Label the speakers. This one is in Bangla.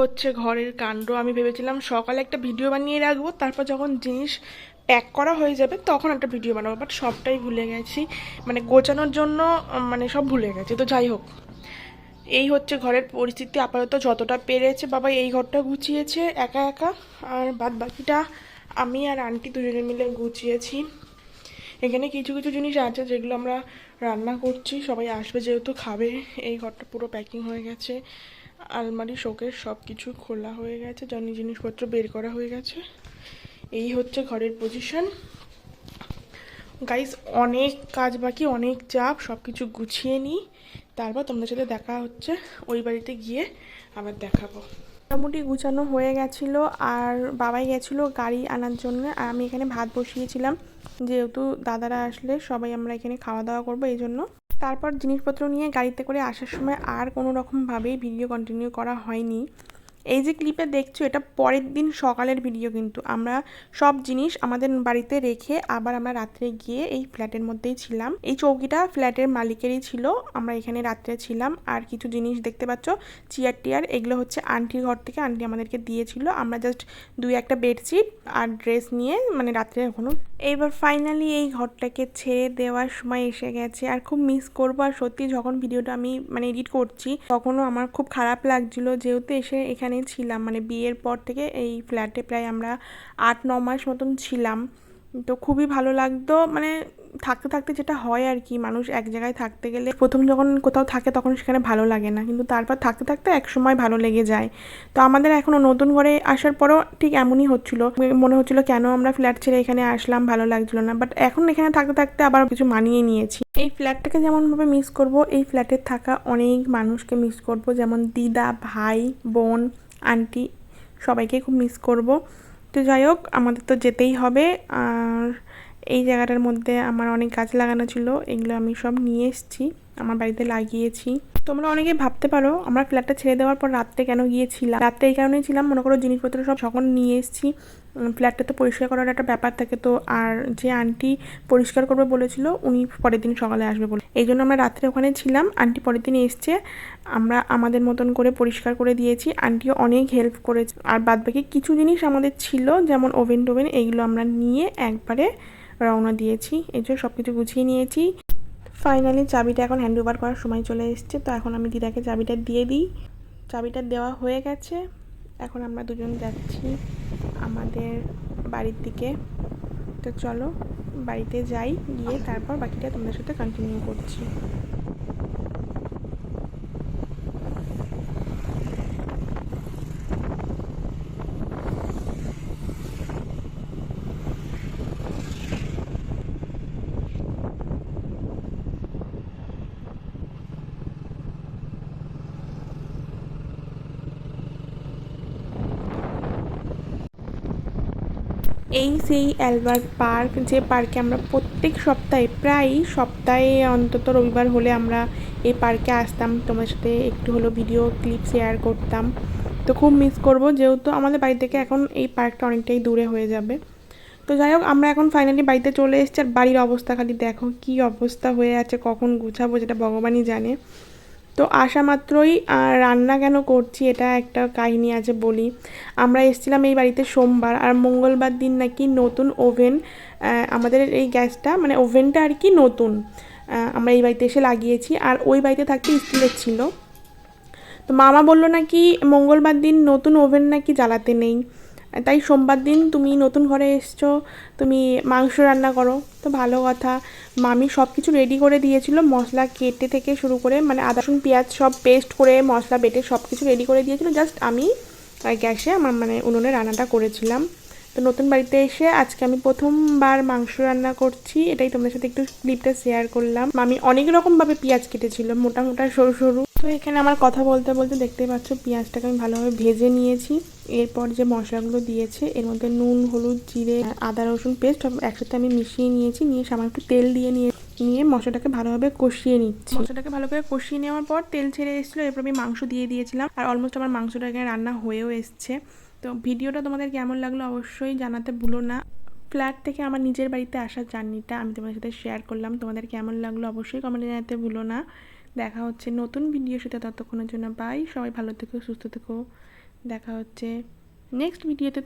Speaker 1: হচ্ছে ঘরের কাণ্ড। আমি ভেবেছিলাম সকালে একটা ভিডিও বানিয়ে রাখবো, তারপর যখন জিনিস প্যাক করা হয়ে যাবে তখন একটা ভিডিও বানাবো, বাট সবটাই ভুলে গেছি। মানে গোছানোর জন্য মানে সব ভুলে গেছি। তো যাই হোক, এই হচ্ছে ঘরের পরিস্থিতি আপাতত। যতটা পেরেছে বাবা এই ঘরটা গুছিয়েছে একা একা, আর বাদ বাকিটা আমি আর আন্টি দুজনে মিলে গুছিয়েছি। এখানে কিছু কিছু জিনিস আছে যেগুলো আমরা রান্না করছি, সবাই আসবে যেহেতু খাবে। এই ঘরটা পুরো প্যাকিং হয়ে গেছে, আলমারি শোকেস সব কিছু খোলা হয়ে গেছে, জানি জিনিসপত্র বের করা হয়ে গেছে। এই হচ্ছে ঘরের পজিশন গাইস। অনেক কাজ বাকি, অনেক চাপ, সব কিছু গুছিয়ে নিই, তারপর তোমাদের সাথে দেখা হচ্ছে। ওই বাড়িতে গিয়ে আবার দেখাবো। মোটামুটি গুছানো হয়ে গেছিলো, আর বাবাই গেছিলো গাড়ি আনার জন্য, আর আমি এখানে ভাত বসিয়েছিলাম যেহেতু দাদারা আসলে সবাই আমরা এখানে খাওয়া দাওয়া করবো এই জন্য। তারপর জিনিসপত্র নিয়ে গাড়িতে করে আসার সময় আর কোনো রকমভাবেই ভিডিও কন্টিনিউ করা হয়নি। এই যে ক্লিপে দেখছো এটা পরের দিন সকালের ভিডিও, কিন্তু আমরা সব জিনিস আমাদের বাড়িতে রেখে আবার আমরা রাত্রে গিয়ে এই ফ্ল্যাটের মধ্যেই ছিলাম। এই চৌকিটা ফ্ল্যাটের মালিকেরই ছিল, আমরা এখানে রাত্রে ছিলাম। আর কিছু জিনিস দেখতে পাচ্ছ, চেয়ার টিয়ার, এগুলো হচ্ছে আন্টির ঘর থেকে আন্টি আমাদেরকে দিয়েছিল। আমরা জাস্ট দুই একটা বেডশিট আর ড্রেস নিয়ে মানে রাত্রে এখনো। এইবার ফাইনালি এই ঘরটাকে ছেড়ে দেওয়ার সময় এসে গেছে, আর খুব মিস করবো। আর সত্যি যখন ভিডিওটা আমি মানে এডিট করছি তখনও আমার খুব খারাপ লাগছিল, যেহেতু এসে এখানে ছিলাম মানে বিয়ের পর থেকে এই ফ্ল্যাটে প্রায় আমরা 8-9 মাস মতন ছিলাম। তো খুবই ভালো লাগতো, মানে থাকতে থাকতে যেটা হয় আর কি, মানুষ এক জায়গায় থাকতে গেলে প্রথম যখন কোথাও থাকে তখন সেখানে ভালো লাগে না, কিন্তু তারপর থাকতে থাকতে এক সময় ভালো লেগে যায়। তো আমাদের এখনও নতুন ঘরে আসার পরও ঠিক এমনই হচ্ছিল, মনে হচ্ছিল কেন আমরা ফ্ল্যাট ছেড়ে এখানে আসলাম, ভালো লাগছিল না। বাট এখন এখানে থাকতে থাকতে আবার কিছু মানিয়ে নিয়েছি। এই ফ্ল্যাটটাকে যেমনভাবে মিস করব, এই ফ্ল্যাটে থাকা অনেক মানুষকে মিস করব, যেমন দিদা, ভাই, বোন, আন্টি, সবাইকে খুব মিস করব। তো যাই হোক, আমাদের তো যেতেই হবে। আর এই জায়গাটার মধ্যে আমার অনেক গাছ লাগানো ছিল, এগুলো আমি সব নিয়ে এসেছি, আমার বাড়িতে লাগিয়েছি। তোমরা অনেকে ভাবতে পারো আমরা ফ্ল্যাটটা ছেড়ে দেওয়ার পর রাত্রে কেন গিয়েছিলাম। রাত্রে এই কারণেই ছিলাম, মনে করো জিনিসপত্র সব যখন নিয়ে এসেছি, ফ্ল্যাটটা তো পরিষ্কার করার একটা ব্যাপার থাকে, তো আর যে আন্টি পরিষ্কার করবে বলেছিল উনি পরের দিন সকালে আসবে বলে, এই জন্য আমরা রাত্রে ওখানে ছিলাম। আন্টি পরের দিন এসছে, আমরা আমাদের মতন করে পরিষ্কার করে দিয়েছি, আন্টিও অনেক হেল্প করেছে। আর বাদবাকি কিছু জিনিস আমাদের ছিল যেমন ওভেন টোভেন, এইগুলো আমরা নিয়ে একবারে রওনা দিয়েছি। এই জন্য সব কিছু গুছিয়ে নিয়েছি। ফাইনালি চাবিটা এখন হ্যান্ড ওভার করার সময় চলে এসছে, তো এখন আমি দিদাকে চাবিটা দিয়ে দিই। চাবিটা দেওয়া হয়ে গেছে, এখন আমরা দুজন যাচ্ছি আমাদের বাড়ির দিকে। তো চলো বাড়িতে যাই, গিয়ে তারপর বাকিটা তোমাদের সাথে কন্টিনিউ করছি। এই সেই অ্যালবার্ট পার্ক, যে পার্কে আমরা প্রত্যেক সপ্তাহে প্রায় সপ্তাহে অন্তত রবিবার হলে আমরা এই পার্কে আসতাম, তোমার সাথে একটু হলো ভিডিও ক্লিপ শেয়ার করতাম। তো খুব মিস করব, যেহেতু আমাদের বাড়ি থেকে এখন এই পার্কটা অনেকটাই দূরে হয়ে যাবে। তো যাই হোক, আমরা এখন ফাইনালি বাড়িতে চলে এসেছি। আর বাড়ির অবস্থা খালি দেখো কী অবস্থা হয়ে আছে, কখন গুছাবো যেটা ভগবানই জানে। তো আসা মাত্রই রান্না কেন করছি এটা একটা কাহিনী আছে বলি। আমরা এসেছিলাম এই বাড়িতে সোমবার, আর মঙ্গলবার দিন নাকি নতুন ওভেন, আমাদের এই গ্যাসটা মানে ওভেনটা আর কি নতুন আমরা এই বাড়িতে এসে লাগিয়েছি, আর ওই বাড়িতে থাকতে স্টিলের ছিল। তো মামা বললো নাকি মঙ্গলবার দিন নতুন ওভেন নাকি জ্বালাতে নেই, তাই সোমবার দিন তুমি নতুন ঘরে এসছো, তুমি মাংস রান্না করো। তো ভালো কথা, মামি সব কিছু রেডি করে দিয়েছিল, মশলা কেটে থেকে শুরু করে মানে আদা রসুন পেঁয়াজ সব পেস্ট করে মশলা বেটে সব কিছু রেডি করে দিয়েছিল, জাস্ট আমি গ্যাসে আমার মানে উনুনে রান্নাটা করেছিলাম। তো নতুন বাড়িতে এসে আজকে আমি প্রথমবার মাংস রান্না করছি, এটাই তোমাদের সাথে একটু ক্লিপটা শেয়ার করলাম। মামি অনেক রকমভাবে পেঁয়াজ কেটেছিল, মোটা মোটা সরু সরু। তো এখানে আমার কথা বলতে বলতে দেখতেই পাচ্ছ পেঁয়াজটাকে আমি ভালোভাবে ভেজে নিয়েছি। এরপর যে মশলাগুলো দিয়েছে এর মধ্যে নুন, হলুদ, জিরে, আদা রসুন পেস্ট সব একসাথে আমি মিশিয়ে নিয়েছি, নিয়ে সামান্য একটু তেল দিয়ে নিয়ে মশলাটাকে ভালোভাবে কষিয়ে নিচ্ছি। মশলাটাকে ভালো করে কষিয়ে নেওয়ার পর তেল ছেড়ে এসেছিলো, এরপর আমি মাংস দিয়ে দিয়েছিলাম, আর অলমোস্ট আমার মাংসটা এখানে রান্না হয়েও এসছে। তো ভিডিওটা তোমাদের কেমন লাগলো অবশ্যই জানাতে ভুলো না। ফ্ল্যাট থেকে আমার নিজের বাড়িতে আসার জার্নিটা আমি তোমাদের সাথে শেয়ার করলাম, তোমাদের কেমন লাগলো অবশ্যই কমেন্টে জানাতে ভুলো না। দেখা হচ্ছে নতুন ভিডিওর সাথে, ততক্ষণের জন্য বাই। সবাই ভালো থেকো, সুস্থ থেকো, দেখা হচ্ছে নেক্সট ভিডিওতে।